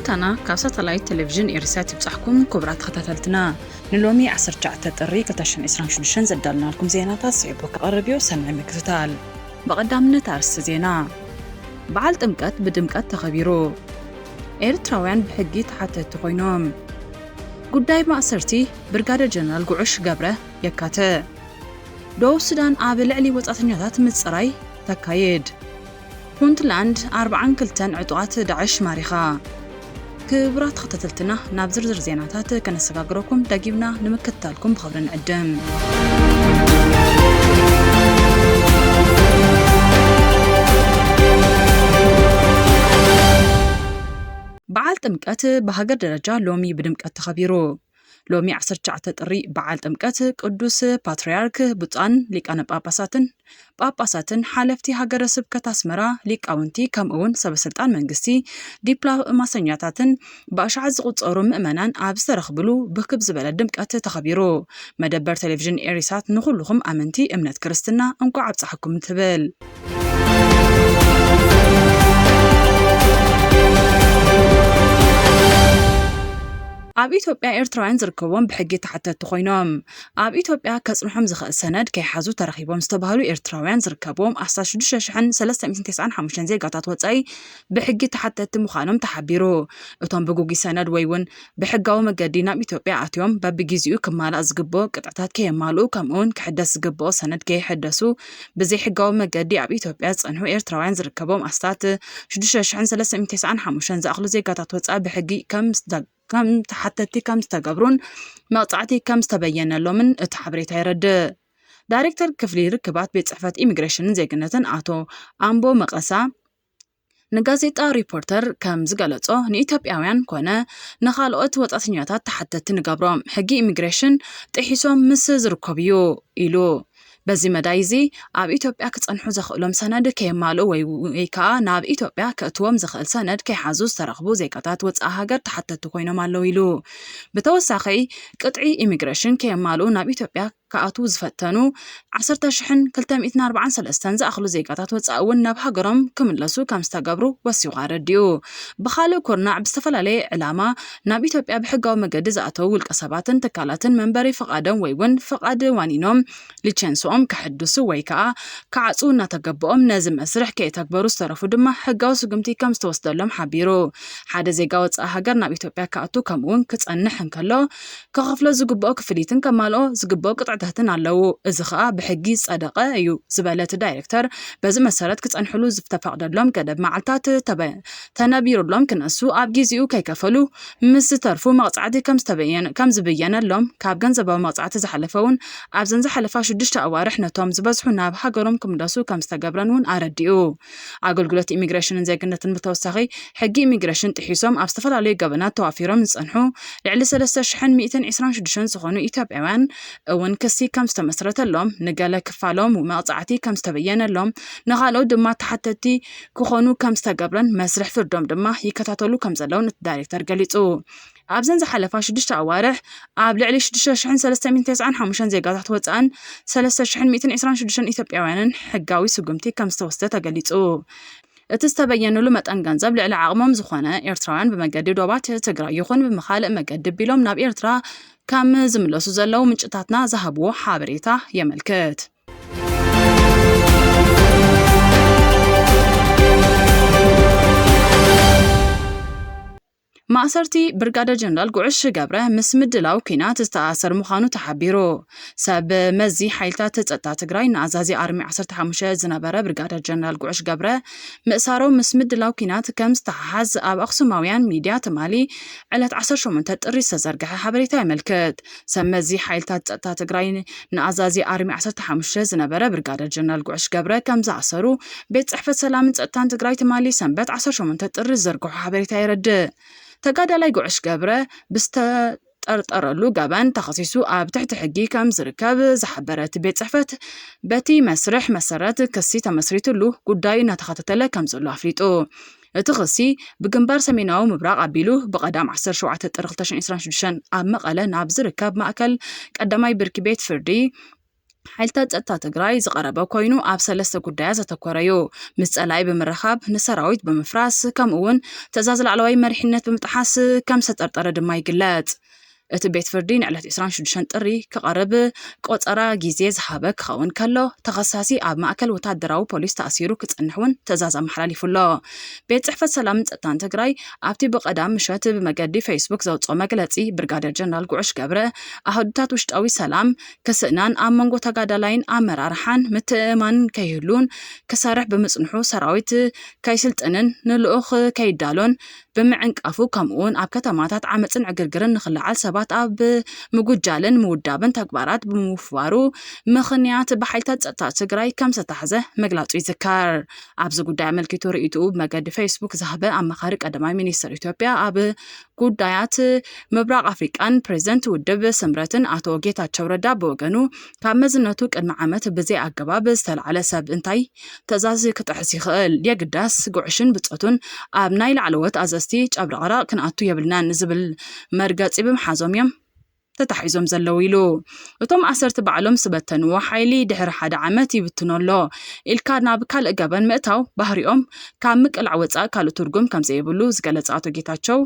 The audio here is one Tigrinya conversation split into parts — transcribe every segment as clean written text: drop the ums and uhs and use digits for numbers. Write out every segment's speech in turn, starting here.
زنتنا كاساتلايت تلفزيون إرسات بصحكم كبرات خطاتلتنا نلومي 19 طري كتاشن إسران شنشن زدالنا لكم زيناتا صعب وكقربيو سمع مكتتال بقدامنا تارس زينا بعال تمكت بدمكت تخبيرو إيرتراوያን بحقي تحت تخوينوم قداي مأسرتي برغادة جنرال قعش قبره يكاته دو السودان آبل علي وطاتنياتات متصراي تكايد بونتلاند 4 كلتن عطوات داعش ماريخا كبرات خطتلتنا ناب زرزر زيناتات كنسقاقروكم داقيبنا نمكتالكم بخبر نقدم بعال تمكات بهاجر درجة لومي بدمكات تخبيرو لومي 19 طري بعال تمكات قدوس باتريارك بوطان ليقان ጳጳሳትን ሓለፍቲ ሃገረ ስብከት ኣስመራ ሊቃውንቲ ከምኡውን ሰበስልጣን መንግስቲ ዲፕሎማሰኛታትን ብኣሽዓት ዝቁፀሩ ምእመናን ኣብ ዝተረኽብሉ ብክብ ዝበለ ድምቀት ተኸቢሩ መደበር ቴሌቪዥን ኤሪሳት ንኹልኹም ኣመንቲ እምነት ክርስትና እንኳዕ ኣብፀሓኩም ትብል ኣብ ኢትዮጵያ ኤርትራውያን ዝርከቦም ብሕጊ ተሓተቱ ኮይኖም ኣብ ኢትዮጵያ ከጽንሖም ዝኽእል ሰነድ ከይሓዙ ተረኺቦም ዝተባህሉ ኤርትራውያን ዝርከቦም 16395 ዜጋታት ወጻኢ ብሕጊ ተሓተቲ ምዃኖም ተሓቢሩ እቶም ብጉጊ ሰነድ ወይ እውን ብሕጋዊ መገዲ ናብ ኢትዮጵያ ኣትዮም በብግዚኡ ክማላእ ዝግብኦ ቅጥዕታት ከየማልኡ ከምኡውን ክሕደስ ዝግብኦ ሰነድ ከይሕደሱ ብዘይሕጋዊ መገዲ ኣብ ኢትዮጵያ ዝጸንሑ ኤርትራውያን ዝርከቦም 6395 ዝኣኽሉ ዜጋታት ወጻኢ ብሕጊ كم تحتتي كم استقبرون مقطعتي كم استبين لهم التحبريت يرد دايركتور كفلي ركبات بيت صحفة إيميغريشن زيجنتن آتو أمبو مقاسا نغازيتا ريبورتر كم زغلصو نኢትዮጵያውያን ኮነ ንኻልኦት ወጣትኛታት ተሓተቲ ንገብሮም ሕጊ ኢሚግሬሽን ጥሒሶም ምስ ዝርከብዩ ኢሉ በዚ መዳይዚ ኣብ ኢትዮጵያ ክጸንሑ ዘኽእሎም ሰነድ ከየማልኡ ወይ ከዓ ናብ ኢትዮጵያ ከእትዎም ዘኽእል ሰነድ ከይሓዙ ዝተረኽቡ ዜጋታት ወጻኢ ሃገር ተሓተቲ ኮይኖም ኣለዉ ኢሉ ብተወሳኺ ቅጥዒ ኢሚግሬሽን ከየማልኡ ናብ ኢትዮጵያ ከኣቱ ዝፈተኑ 10243 ዝኣኽሉ ዜጋታት ወጻኢ እውን ናብ ሃገሮም ክምለሱ ከም ዝተገብሩ ወሲኹ ረዲኡ ብኻልእ ኩርናዕ ብዝተፈላለየ ዕላማ ናብ ኢትዮጵያ ብሕጋዊ መገዲ ዝኣተዉ ውልቀ ሰባትን ትካላትን መንበሪ ፍቓዶም ወይ እውን ፍቓድ ዋኒኖም ሊቸንስኦም ክሕድሱ ወይ ከዓ ክዓፁ እናተገብኦም ነዚ መስርሕ ከይተግበሩ ዝተረፉ ድማ ሕጋዊ ስጉምቲ ከም ዝተወስደሎም ሓቢሩ ሓደ ዜጋ ወጻኢ ሃገር ናብ ኢትዮጵያ ከኣቱ ከምኡውን ክጸንሕ እንከሎ ከኸፍሎ ዝግብኦ ክፍሊትን ከማልኦ ዝግብኦ ቅጥዕታትን ኣለዉ እዚ ከዓ ብሕጊ ፀደቀ እዩ ዝበለት ዳይሬክተር በዚ መሰረት ክጸንሕሉ ዝተፈቅደሎም ገደብ መዓልታት ተነቢሩሎም ክነሱ ኣብ ግዚኡ ከይከፈሉ ምስ ተርፉ መቅጻዕቲ ከም ዝበየነሎም ካብ ገንዘባዊ መቅጻዕቲ ዝሓለፈውን ኣብ ዘን ዝሓለፋ 6 ኣዋርሕ ነቶም ዝበዝሑ ናብ ሃገሮም ክምለሱ ከም ዝተገብረን እውን ኣረዲኡ ኣገልግሎት ኢሚግሬሽንን ዜግነትን ብተወሳኺ ሕጊ ኢሚግሬሽን ጥሒሶም ኣብ ዝተፈላለዩ ገበናት ተዋፊሮም ዝጸንሑ ልዕሊ 3126 ዝኾኑ ኢትዮጵያውያን እውን ክሲ ከም ዝተመስረተሎም ንገለ ክፋሎም መቅጻዕቲ ከም ዝተበየነሎም ንኻልኦት ድማ ተሓተቲ ክኾኑ ከም ዝተገብረን መስርሕ ፍርዶም ድማ ይከታተሉ ከም ዘለውን እቲ ዳይሬክተር ገሊጹ ኣብዘን ዝሓለፋ 6 ኣዋርሕ ኣብ ልዕሊ 6395 ዜጋታት ወጻኢን 3126 ኢትዮጵያውያንን ሕጋዊ ስጉምቲ ከም ዝተወስደ ተገሊጹ እቲ ዝተበየነሉ መጠን ገንዘብ ልዕሊ ዓቕሞም ዝኾነ ኤርትራውያን ብመገዲ ዶባት ትግራይ ይኹን ብምኻልእ መገዲ ቢሎም ናብ ኤርትራ ከም ዝምለሱ ዘለው ምንጭታትና ዝሃብዎ ሓበሬታ የመልክት ማእሰርቲ ብርጋዴር ጀነራል ጉዕሽ ገብረ ምስ ምድላው ኩናት ዝተኣሰር ምዃኑ ተሓቢሩ ሰብ መዚ ሓይልታት ጸጥታ ትግራይ ንኣዛዚ ኣርሚ 15 ዝነበረ ብርጋዴር ጀነራል ጉዕሽ ገብረ ምእሳሮም ምስ ምድላው ኩናት ከም ዝተሓሓዝ ኣብ ኣኽሱማውያን ሚድያ ትማሊ ዕለት 18 ጥሪ ዝተዘርግሐ ሓበሬታ የመልክት ሰብ መዚ ሓይልታት ጸጥታ ትግራይ ንኣዛዚ ኣርሚ 15 ዝነበረ ብርጋዴር ጀነራል ጉዕሽ ገብረ ከም ዝኣሰሩ ቤት ጽሕፈት ሰላምን ጸጥታን ትግራይ ትማሊ ሰንበት 18 ጥሪ ዝዘርግሑ ሓበሬታ ይረድእ ተጋዳላይ ጉዕሽ ገብረ ብዝተጠርጠረሉ ገበን ተኸሲሱ ኣብ ትሕቲ ሕጊ ከም ዝርከብ ዝሓበረት ቤት ጽሕፈት በቲ መስርሕ መሰረት ክሲ ተመስሪቱሉ ጉዳዩ እናተኸታተለ ከም ዘሎ ኣፍሊጡ እቲ ክሲ ብግንባር ሰሜናዊ ምብራቕ ኣቢሉ ብቐዳም 17 ጥሪ 2026 ኣብ መቐለ ናብ ዝርከብ ማእከል ቀዳማይ ብርኪ ቤት ፍርዲ ሓይልታት ጸጥታ ትግራይ ዝቐረበ ኮይኑ ኣብ ሰለስተ ጉዳያት ዘተኮረዩ ምስ ጸላይ ብምርኻብ ንሰራዊት ብምፍራስ ከምኡውን ትእዛዝ ላዕለዋይ መሪሕነት ብምጥሓስ ከም ዝተጠርጠረ ድማ ይግለጽ። እቲ ቤት ፍርዲ ንዕለት 26 ጥሪ ክቐርብ ቆፀራ ግዜ ዝሃበ ክኸውን ከሎ ተኸሳሲ ኣብ ማእከል ወታደራዊ ፖሊስ ተኣሲሩ ክጸንሕ እውን ትእዛዝ ኣመሓላሊፉሎ። ቤት ጽሕፈት ሰላምን ጸጥታን ትግራይ ኣብቲ ብቐዳም ምሸት ብመገዲ ፌስቡክ ዘውፅኦ መግለጺ ብርጋዴር ጀነራል ጉዑሽ ገብረ ኣህዱታት ውሽጣዊ ሰላም ክስእናን ኣብ መንጎ ተጋዳላይን ኣመራርሓን ምትእማንን ከይህሉን ክሰርሕ ብምጽንሑ ሰራዊት ከይስልጥንን ንልኡኽ ከይዳሎን ብምዕንቃፉ ከምኡውን ኣብ ከተማታት ዓመፅን ዕግርግርን ንኽልዓል ሰባት ኣብ ምጉጃልን ምውዳብን ተግባራት ብምውፍባሩ ምኽንያት ብሓይልታት ጸጥታ ትግራይ ከም ዝተሓዘ መግለጹ ይዝከር። ኣብዚ ጉዳይ ኣመልኪቱ ርእይትኡ ብመገዲ ፌስቡክ ዝሃበ ኣማኻሪ ቀዳማይ ሚኒስትር ኢትዮጵያ ኣብ ጉዳያት ምብራቕ ኣፍሪቃን ፕሬዚደንት ውድብ ስምረትን ኣቶ ጌታቸው ረዳ ብወገኑ ካብ መዝነቱ ቅድሚ ዓመት ብዘይ ኣገባብ ዝተልዓለ ሰብ እንታይ ትእዛዝ ክጥሕስ ይኽእል የግዳስ ጉዕሽን ብፆቱን ኣብ ናይ ላዕለዎት ኣዘዝቲ ጨብረቕራቕ ክንኣቱ የብልናን ዝብል መርገፂ ብምሓዞም እዮም ተታሒዞም ዘለው ኢሉ እቶም ኣሰርቲ ባዕሎም ስበተንዎ ሓይሊ ድሕሪ ሓደ ዓመት ይብትኖሎ ኢልካ ናብ ካልእ ገበን ምእታው ባህሪኦም ካብ ምቅላዕ ወፃእ ካልእ ትርጉም ከም ዘይብሉ ዝገለጸ ኣቶ ጌታቸው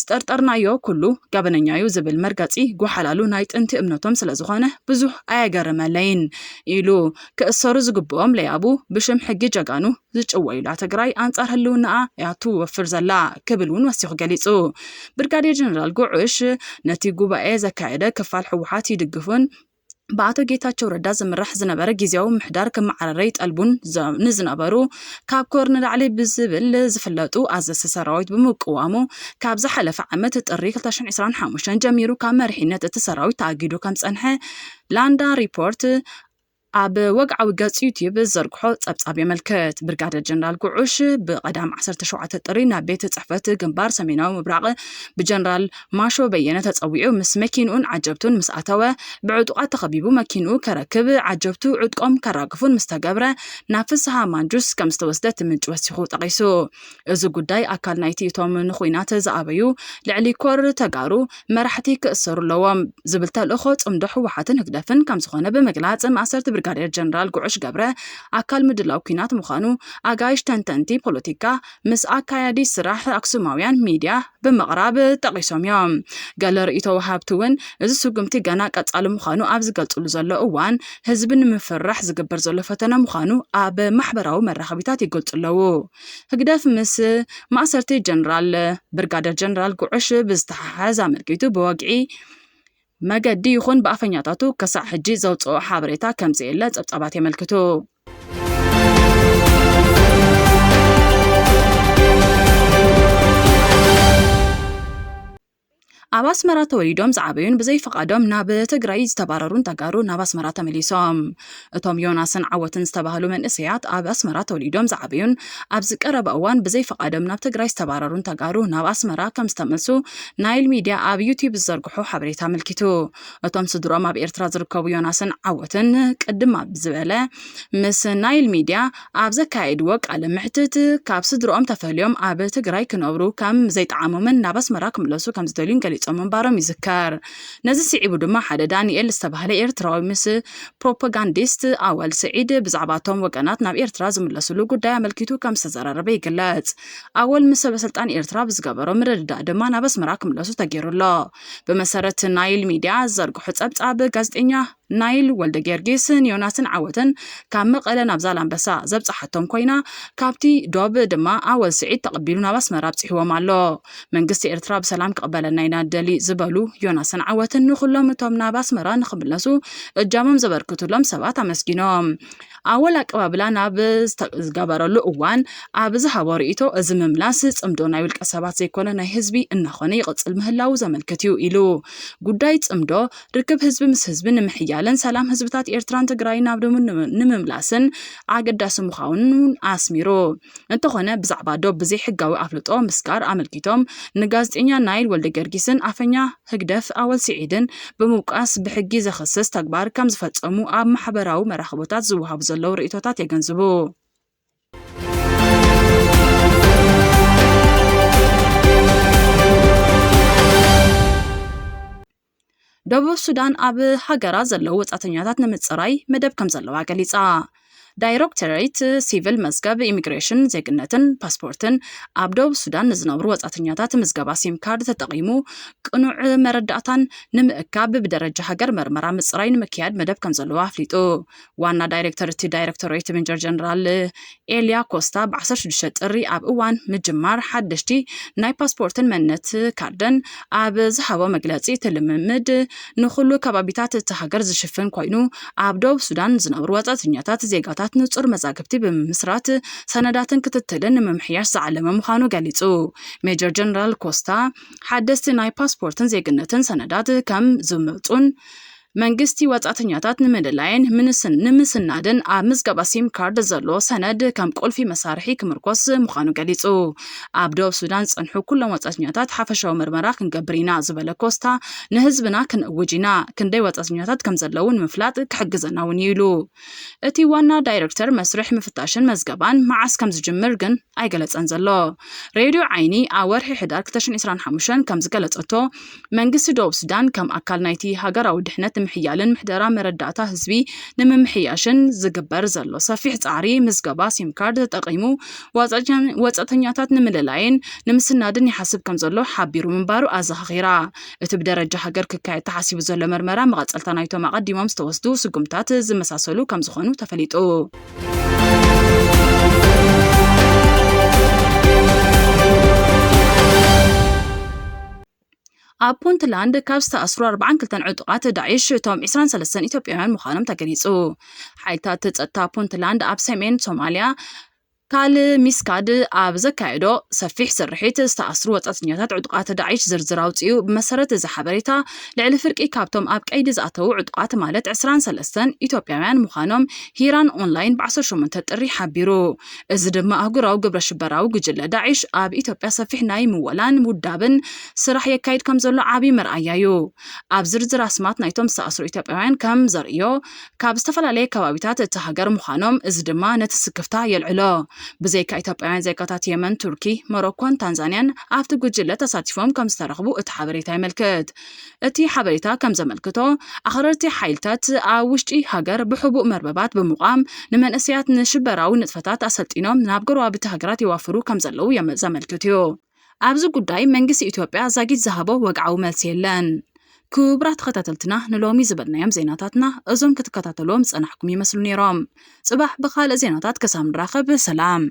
ዝጠርጠርናዮ ኩሉ ገበነኛዩ ዝብል መርገፂ ጓሓላሉ ናይ ጥንቲ እምነቶም ስለዝኾነ ብዙሕ ኣየገርመለይን ኢሉ ክእሰሩ ዝግብኦም ለያቡ ብሽም ሕጊ ጀጋኑ ዝጭወይላ ትግራይ ኣንጻር ህልውናኣ እያ ትወፍር ዘላ ክብል እውን ወሲኹ ገሊጹ። ብርጋዴር ጀነራል ጉዑሽ ነቲ ጉባኤ ዘካየደ ክፋል ሕወሓት ይድግፉን በአቶ ጌታቸው ረዳ ዝምራሕ ዝነበረ ጊዜያዊ ምሕዳር ከመዓረረይ ጠልቡን ንዝነበሩ ካብ ኮር ንላዕሊ ብዝብል ዝፍለጡ ኣዘዝቲ ሰራዊት ብምቅዋሙ ካብ ዝሓለፈ ዓመት ጥሪ 2025 ጀሚሩ ካብ መሪሕነት እቲ ሰራዊት ተኣጊዱ ከም ጸንሐ ላንዳ ሪፖርት ኣብ ወግዓዊ ገጽ ዩቲዩብ ዘርግሖ ጸብጻብ የመልክት። ብርጋዴር ጀነራል ጉዑሽ ብቐዳም 17 ጥሪ ናብ ቤት ጽሕፈት ግንባር ሰሜናዊ ምብራቕ ብጀነራል ማሾ በየነ ተጸዊዑ ምስ መኪንኡን ዓጀብቱን ምስ ኣተወ ብዕጡቓት ተኸቢቡ መኪንኡ ከረክብ ዓጀብቱ ዕጥቆም ከራግፉን ምስ ተገብረ ናብ ፍስሓ ማንጁስ ከም ዝተወስደ ምንጭ ወሲኹ ጠቒሱ። እዚ ጉዳይ ኣካል ናይቲ እቶም ንኹናት ዝኣበዩ ልዕሊ ኮር ተጋሩ መራሕቲ ክእሰሩ ኣለዎም ዝብል ተልእኾ ጽምዶ ሕወሓትን ህግደፍን ከም ዝኾነ ብምግላጽ ማእሰርቲ ብርጋዴር ጀነራል ጉዑሽ ገብረ ኣካል ምድላው ኩናት ምዃኑ ኣጋይሽ ተንተንቲ ፖለቲካ ምስ ኣካያዲ ስራሕ ኣክሱማውያን ሚድያ ብምቕራብ ጠቒሶም እዮም። ገለ ርእይቶ ወሃብቲ እውን እዚ ስጉምቲ ገና ቀጻሊ ምዃኑ ኣብ ዝገልጽሉ ዘሎ እዋን ህዝቢ ንምፍራሕ ዝግበር ዘሎ ፈተነ ምዃኑ ኣብ ማሕበራዊ መራኸቢታት ይገልጹ ኣለዉ። ህግደፍ ምስ ማእሰርቲ ጀነራል ብርጋዴር ጀነራል ጉዑሽ ብዝተሓሓዝ ኣመልኪቱ ብወግዒ መገዲ ይኹን ብኣፈኛታቱ ከሳዕ ሕጂ ዘውፅኦ ሓበሬታ ከም ዘየለ ጸብጻባት የመልክቱ። ኣብ ኣስመራ ተወሊዶም ዝዓበዩን ብዘይፈቃዶም ናብ ትግራይ ዝተባረሩን ተጋሩ ናብ ኣስመራ ተመሊሶም። እቶም ዮናስን ዓወትን ዝተባህሉ መንእሰያት ኣብ ኣስመራ ተወሊዶም ዝዓበዩን ኣብ ዝቀረበ እዋን ብዘይፈቃዶም ናብ ትግራይ ዝተባረሩን ተጋሩ ናብ ኣስመራ ከም ዝተመልሱ ናይል ሚድያ ኣብ ዩቲዩብ ዝዘርግሖ ሓበሬታ ኣመልኪቱ። እቶም ስድሮም ኣብ ኤርትራ ዝርከቡ ዮናስን ዓወትን ቅድም ኣብ ዝበለ ምስ ናይል ሚድያ ኣብ ዘካየድዎ ቃለ ምሕትት ካብ ስድሮኦም ተፈልዮም ኣብ ትግራይ ክነብሩ ከም ዘይጠዓሞምን ናብ ኣስመራ ክምለሱ ከም ዝደልዩን ገሊፆም ምንባሮም ይዝከር። ነዚ ስዒቡ ድማ ሓደ ዳንኤል ዝተባህለ ኤርትራዊ ምስ ፕሮፓጋንዲስት ኣወል ስዒድ ብዛዕባ እቶም ወገናት ናብ ኤርትራ ዝምለስሉ ጉዳይ ኣመልኪቱ ከም ዝተዘራረበ ይግለጽ። ኣወል ምስ ሰበስልጣን ኤርትራ ብዝገበሮ ምርድዳእ ድማ ናብ ኣስመራ ክምለሱ ተገይሩሎ። ብመሰረት ናይል ሚድያ ዘርግሖ ጸብጻብ ጋዜጠኛ ናይል ወልደ ጊዮርጊስን ዮናስን ዓወትን ካብ መቐለ ናብ ዛላንበሳ ዘብፅሓቶም ኮይና ካብቲ ዶብ ድማ ኣወል ስዒድ ተቐቢሉ ናብ ኣስመራ ኣብፅሕዎም ኣሎ። መንግስቲ ኤርትራ ብሰላም ክቕበለና ኢና ደሊ ዝበሉ ዮናስን ዓወትን ንኹሎም እቶም ናብ ኣስመራ ንኽምለሱ እጃሞም ዘበርክቱሎም ሰባት ኣመስጊኖም። ኣወል ኣቀባብላ ናብ ዝገበረሉ እዋን ኣብ ዝሃቦ ርእይቶ እዚ ምምላስ ጽምዶ ናይ ውልቀ ሰባት ዘይኮነ ናይ ህዝቢ እናኾነ ይቕጽል ምህላው ዘመልክት እዩ ኢሉ ጉዳይ ጽምዶ ርክብ ህዝቢ ምስ ህዝቢ ንምሕያልን ሰላም ህዝብታት ኤርትራን ትግራይ ናብ ደሙ ንምምላስን ኣገዳሲ ምዃኑን ኣስሚሩ። እንተኾነ ብዛዕባ ዶ ብዘይ ሕጋዊ ኣፍልጦ ምስጋር ኣመልኪቶም ንጋዜጠኛ ናይል ወልደ ጊዮርጊስን ኣፈኛ ህግደፍ ኣወል ስዒድን ብምውቃስ ብሕጊ ዘኸስስ ተግባር ከም ዝፈጸሙ ኣብ ማሕበራዊ መራኸቦታት ዝወሃቡ ዘለው ርእይቶታት የገንዝቡ። ደቡብ ሱዳን ኣብ ሃገራ ዘለዉ ወጻተኛታት ንምጽራይ መደብ ከም ዘለዋ ገሊጻ ዳይሬክቶሬት ሲቪል መዝገብ ኢሚግሬሽን ዜግነትን ፓስፖርትን ኣብ ደቡብ ሱዳን ዝነብሩ ወጻተኛታት ምዝገባ ሲም ካርድ ተጠቒሙ ቅኑዕ መረዳእታን ንምእካብ ብደረጃ ሃገር መርመራ ምጽራይ ንምክያድ መደብ ከም ዘለዋ ኣፍሊጡ ዋና ዳይሬክተር እቲ ዳይሬክቶሬት ሜጀር ጀነራል ኤልያ ኮስታ ብ16 ጥሪ ኣብ እዋን ምጅማር ሓደሽቲ ናይ ፓስፖርትን መንነት ካርድን ኣብ ዝሃቦ መግለጺ ትልምምድ ንኹሉ ከባቢታት እቲ ሃገር ዝሽፍን ኮይኑ ኣብ ደቡብ ሱዳን ዝነብሩ ወጻተኛታት ዜጋታት ንጹር መዛግብቲ ብምስራት ሰነዳትን ክትትልን ንምምሕያሽ ዝዓለመ ምዃኑ ገሊጹ ሜጀር ጀነራል ኮስታ ሓደስቲ ናይ ፓስፖርትን ዜግነትን ሰነዳት ከም ዝመጹን መንግስቲ ወጻተኛታት ንምድላይን ንምስናድን ኣብ ምዝገባ ሲም ካርድ ዘሎ ሰነድ ከም ቁልፊ መሳርሒ ክምርኮስ ምዃኑ ገሊጹ ኣብ ደቡብ ሱዳን ጽንሑ ኩሎም ወጻተኛታት ሓፈሻዊ ምርመራ ክንገብር ኢና ዝበለ ኮስታ ንህዝብና ክንእውጅ ኢና ክንደይ ወጻተኛታት ከም ዘለዉ ንምፍላጥ ክሕግዘና እውን ኢሉ እቲ ዋና ዳይሬክተር መስርሕ ምፍታሽን መዝገባን መዓስ ከም ዝጅምር ግን ኣይገለጸን ዘሎ ሬድዮ ዓይኒ ኣብ ወርሒ ሕዳር 2025 ከም ዝገለጸቶ መንግስቲ ደቡብ ሱዳን ከም ኣካል ናይቲ ሃገራዊ ድሕነት ምሕያልን ምሕደራ መረዳእታ ህዝቢ ንምምሕያሽን ዝግበር ዘሎ ሰፊሕ ጻዕሪ ምዝገባ ሲም ካርድ ተጠቒሙ ወጻተኛታት ንምልላይን ንምስናድን ይሓስብ ከም ዘሎ ሓቢሩ ምንባሩ ኣዘኻኺራ እቲ ብደረጃ ሃገር ክካየድ ተሓሲቡ ዘሎ መርመራ መቐጸልታ ናይቶም ኣቐዲሞም ዝተወስዱ ስጉምታት ዝመሳሰሉ ከም ዝኾኑ ተፈሊጡ ኣብ ፑንትላንድ ካብ ዝተኣስሩ 42 ዕጡቃት ዳዒሽ እቶም 23 ኢትዮጵያውያን ምዃኖም ተገሊጹ ሓይልታት ጸጥታ ፑንትላንድ ኣብ ሰሜን ሶማልያ ካል ሚስካድ ኣብ ዘካየዶ ሰፊሕ ስርሒት ዝተኣስሩ ወጻተኛታት ዕጡቃት ዳዒሽ ዝርዝር ኣውፅኡ ብመሰረት እዚ ሓበሬታ ልዕሊ ፍርቂ ካብቶም ኣብ ቀይዲ ዝኣተዉ ዕጡቃት ማለት 23 ኢትዮጵያውያን ምዃኖም ሂራን ኦንላይን ብ18 ጥሪ ሓቢሩ እዚ ድማ ኣህጉራዊ ግብረ ሽበራዊ ጉጅለ ዳዒሽ ኣብ ኢትዮጵያ ሰፊሕ ናይ ምወላን ውዳብን ስራሕ የካይድ ከም ዘሎ ዓብዪ መርኣያ እዩ ኣብ ዝርዝር ኣስማት ናይቶም ዝተኣስሩ ኢትዮጵያውያን ከም ዘርእዮ ካብ ዝተፈላለየ ከባቢታት እቲ ሃገር ምዃኖም እዚ ድማ ነቲ ስክፍታ የልዕሎ ብዘይካ ኢትዮጵያውያን ዜጋታት የመን ቱርኪ ሞሮኮን ታንዛንያን ኣብቲ ጉጅለ ተሳቲፎም ከም ዝተረኽቡ እቲ ሓበሬታ ይመልክት እቲ ሓበሬታ ከም ዘመልክቶ ኣኽረርቲ ሓይልታት ኣብ ውሽጢ ሃገር ብሕቡእ መርበባት ብምቋም ንመንእሰያት ንሽበራዊ ንጥፈታት ኣሰልጢኖም ናብ ጎረባብቲ ሃገራት ይዋፍሩ ከም ዘለዉ ዘመልክት እዩ ኣብዚ ጉዳይ መንግስቲ ኢትዮጵያ ዛጊድ ዝሃቦ ወግዓዊ መልሲ የለን ክቡራት ተኸታተልትና ንሎሚ ዝበልናዮም ዜናታትና እዞም ክትከታተሎም ፀናሕኩም ይመስሉ ነይሮም ጽባሕ ብኻልእ ዜናታት ክሳብ ንራኸብ ሰላም